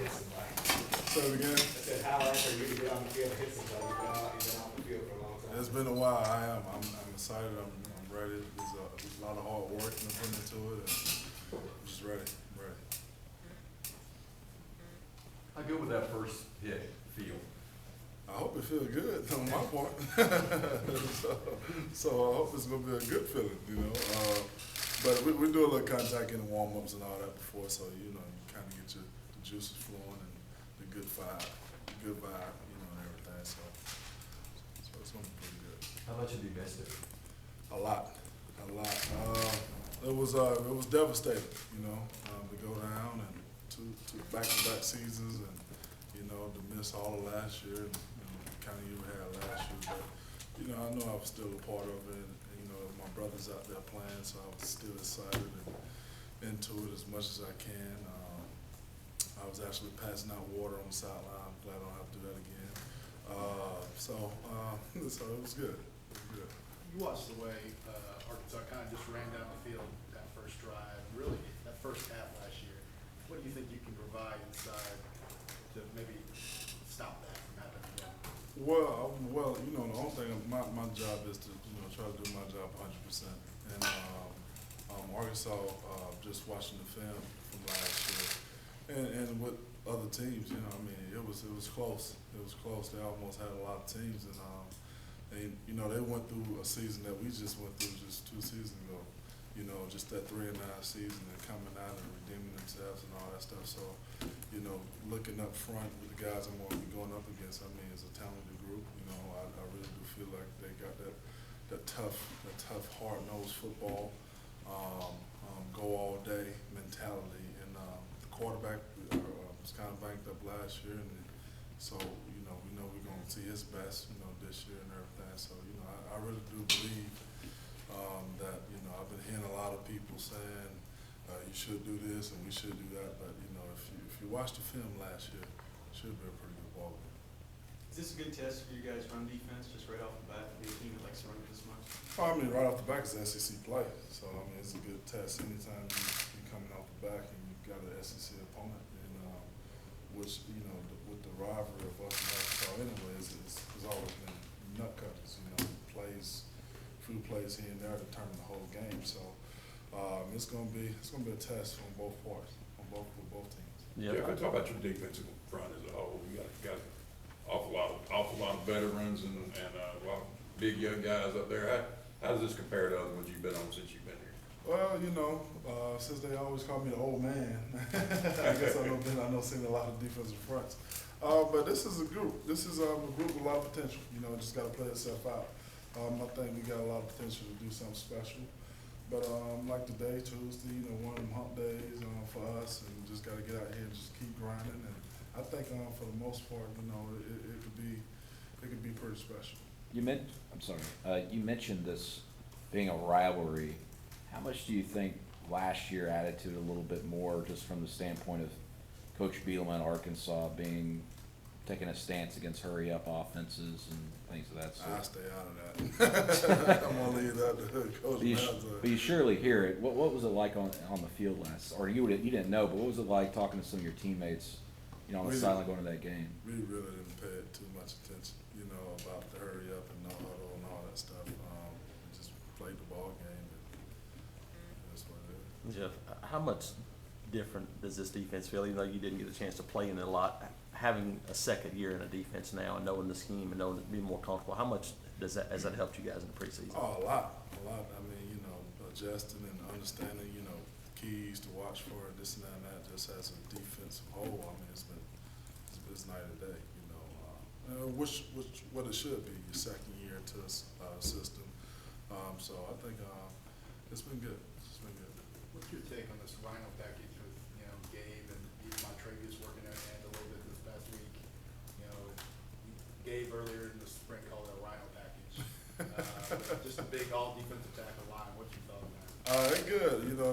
hit somebody? So again, I said, how after you get on the field and hit somebody, you've been on the field for a long time. it's been a while. I'm excited. I'm ready. There's a lot of hard work and put into it, and I'm just ready. I'm ready. How good would that first hit feel? I hope it feels good on my part. so I hope it's gonna be a good feeling, you know. But we do a little contact in the warm ups and all that before, so you know you kind of get the juices flowing and the good vibe, you know, and everything. So it's gonna be pretty good. How much have you missed it? A lot. It was devastating, you know, to go down and two back-to-back seasons and you know to miss all of last year and kind of you had last year, but you know I know I was still a part of it. And, you know my brother's out there playing, so I was still excited and into it as much as I can. I was actually passing out water on the sideline. I'm glad I don't have to do that again. So it was good. It was good. You watched the way Arkansas kind of just ran down the field that first drive, really that first half last year. What do you think you can provide inside to maybe stop that from happening again? Well, you know, the only thing my job is to try to do my job 100%. And Arkansas, just watching the film from last year, and with other teams, you know, I mean, it was close. It was close. They almost had a lot of teams, and you know, they went through a season that we just went through just 2 seasons ago. You know, just that 3-9 season and coming out and redeeming themselves and all that stuff. So, you know, looking up front with the guys I'm going to be going up against, I mean, it's a talented group. You know, I really do feel like they got that tough, hard-nosed football, go all day mentality. And the quarterback was kind of banked up last year, and so we know we're going to see his best, you know, this year and everything. So, you know, I really do believe that, you know, I've been hearing a lot of people saying you should do this and we should do that, but you know, if you watch the film last year, it should be a pretty good ball game. Is this a good test for you guys' run defense, just right off the bat, for a team that likes to run it this much? I mean, right off the back is SEC play, so I mean, it's a good test anytime you're coming off the back and you've got an SEC opponent, and which, you know, with the rivalry of us and Arkansas anyways, it's always been nut cutters, you know, few plays here and there determine the whole game. So it's gonna be a test on both parts, for both teams. Yeah, if I talk about your defensive front as a whole, you got an awful lot of veterans and a lot of big young guys up there. How does this compare to other ones you've been on since you've been here? Well, you know, since they always call me the old man, I guess I know seen a lot of defensive fronts. But this is a group. This is a group with a lot of potential. You know, just got to play itself out. I think we got a lot of potential to do something special. But like today, Tuesday, you know, one of them hump days for us, and just got to get out here and just keep grinding. And I think for the most part, you know, it could be pretty special. You mentioned this being a rivalry. How much do you think last year added to it a little bit more, just from the standpoint of Coach Bielema, Arkansas taking a stance against hurry-up offenses and things of that sort? I stay out of that. I'm gonna leave that to Coach Bielema. But you surely hear it. What was it like on the field last? Or you didn't know, but what was it like talking to some of your teammates, you know, on the sideline going to that game? We really didn't pay it too much attention, you know, about the hurry up and no huddle and all that stuff. We just played the ball game, and that's what it is. Jeff, how much different does this defense feel, even though you didn't get a chance to play in it a lot, having a second year in a defense now and knowing the scheme and knowing it, being more comfortable? How much has that helped you guys in the preseason? Oh, a lot. I mean, you know, adjusting and understanding, you know, keys to watch for, this and that, just as a defensive whole. I mean, it's night and day, you know, what it should be, your second year to a system. So I think it's been good. What's your take on this Rhino package with, you know, Gabe and even Montrevious working their hand a little bit this past week? You know, Gabe earlier in the spring called it a Rhino package. Just a big all defensive tackle line. What's your thought on that? They're good. You know,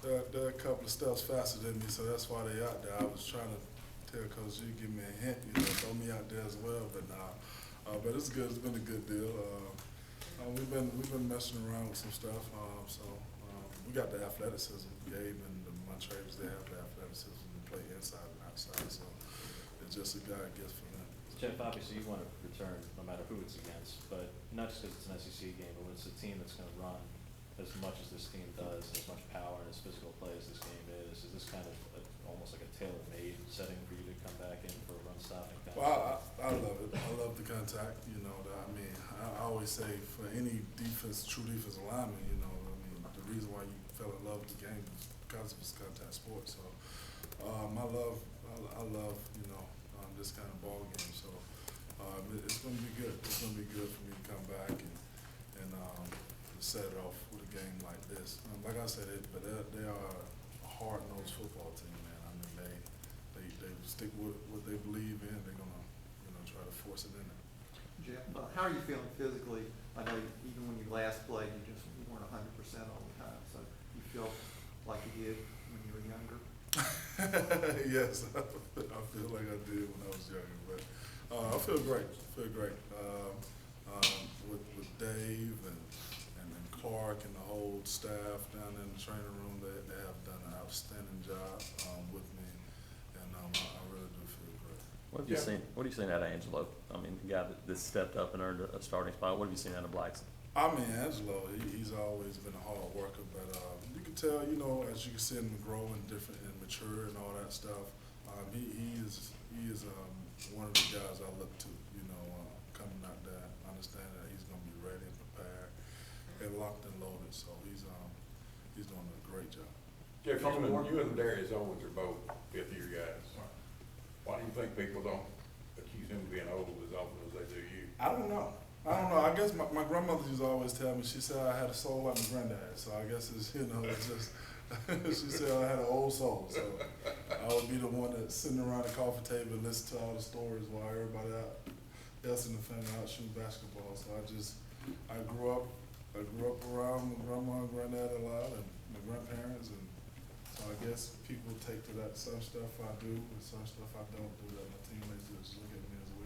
they're a couple of steps faster than me, so that's why they out there. I was trying to tell Coach G, give me a hint, you know, throw me out there as well, but nah. But it's good. It's been a good deal. We've been messing around with some stuff, so we got the athleticism. Gabe and the Montrevious, they have the athleticism. have a system to play inside and outside, so it's just a guy gets for them. Jeff, obviously you want to return no matter who it's against, but not just because it's an SEC game, but when it's a team that's going to run as much as this team does, as much power and as physical play as this game is this kind of almost like a tailor-made setting for you to come back in for a run-stopping kind of? Well, I love it. I love the contact, you know, I mean, I always say for any defense, true defensive lineman, you know, I mean, the reason why you fell in love with the game is because of its contact sport, so, I love, you know, this kind of ball game, so, it's gonna be good. It's gonna be good for me to come back and set it off with a game like this. Like I said, they are a hard-nosed football team, man. I mean, they stick with what they believe in. They're gonna, you know, try to force it in there. Jeff, how are you feeling physically? I know even when you last played, you weren't 100% all the time. So you feel like you did when you were younger? Yes, I feel like I did when I was younger, but I feel great. With Dave and Clark and the whole staff down in the training room, they have done an outstanding job with me, and I really do feel great. What have you seen? What have you seen out of Angelo? I mean, the guy that stepped up and earned a starting spot. What have you seen out of Blackson? I mean, Angelo, he's always been a hard worker, but you can tell, you know, as you can see him grow and different and mature and all that stuff. He is one of the guys I look to, you know, coming out there, understanding that he's going to be ready and prepared and locked and loaded. So he's doing a great job. Jeff, you and Darius Owens are both fifth-year guys. Why do you think people don't accuse him of being old as often as they do you? I don't know. I guess my grandmother used to always tell me, she said I had a soul like my granddad. So I guess it's, you know, it's just, she said I had an old soul. So I would be the one that's sitting around the coffee table and listen to all the stories while everybody else in the family out shooting basketball. So I grew up around my grandma and granddad a lot and my grandparents, and so I guess people take to that. Some stuff I do and some stuff I don't do that my teammates just look at me as a